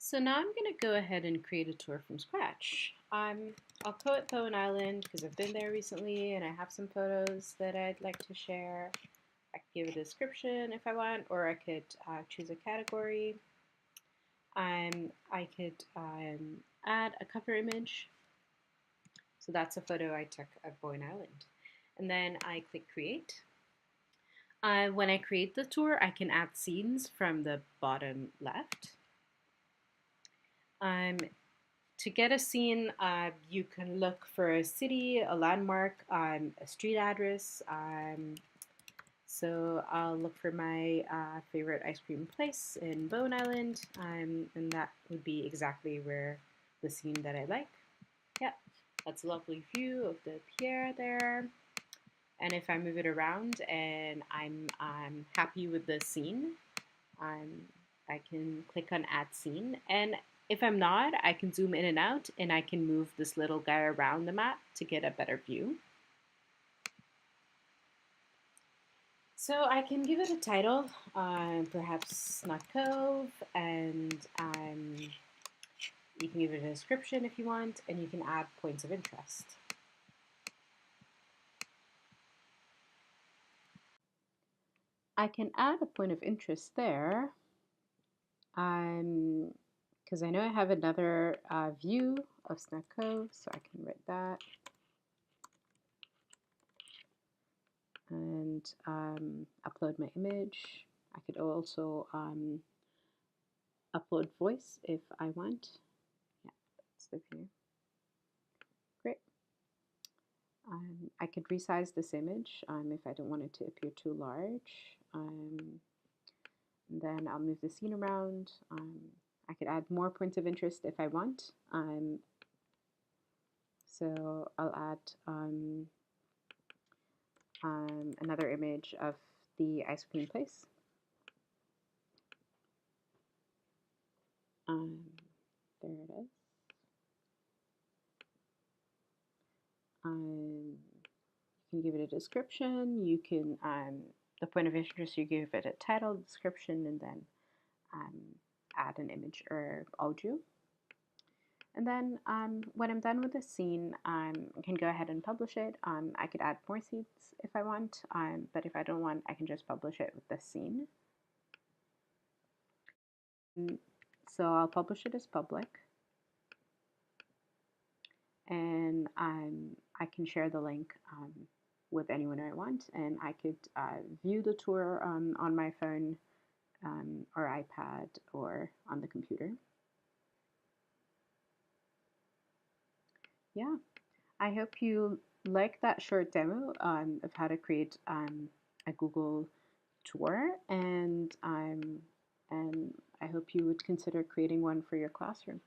So now I'm going to go ahead and create a tour from scratch. I'll call it Bowen Island because I've been there recently and I have some photos that I'd like to share. I could give a description if I want, or I could choose a category. I could add a cover image. So that's a photo I took of Bowen Island. And then I click create. When I create the tour, I can add scenes from the bottom left. To get a scene, you can look for a city, a landmark, a street address. So I'll look for my favorite ice cream place in Bowen Island, and that would be exactly where the scene that I like. Yeah, that's a lovely view of the pier there. And if I move it around and I'm happy with the scene, I can click on add scene. And if I'm not, I can zoom in and out and I can move this little guy around the map to get a better view. So I can give it a title, perhaps Snot Cove, and you can give it a description if you want, and you can add points of interest. I can add a point of interest there, because I know I have another view of Snot Cove, so I can write that. And upload my image. I could also upload voice if I want. Yeah, that's the view. Great. I could resize this image if I don't want it to appear too large. Then I'll move the scene around. I could add more points of interest if I want. So I'll add another image of the ice cream place. There it is. You can give it a description. You can, the point of interest, you give it a title, description, and then add an image or audio. And then when I'm done with the scene, I can go ahead and publish it. I could add more scenes if I want, but if I don't want, I can just publish it with the scene. So I'll publish it as public. And I can share the link with anyone I want, and I could view the tour on my phone or iPad or on the computer. Yeah, I hope you like that short demo of how to create a Google tour, and I hope you would consider creating one for your classroom.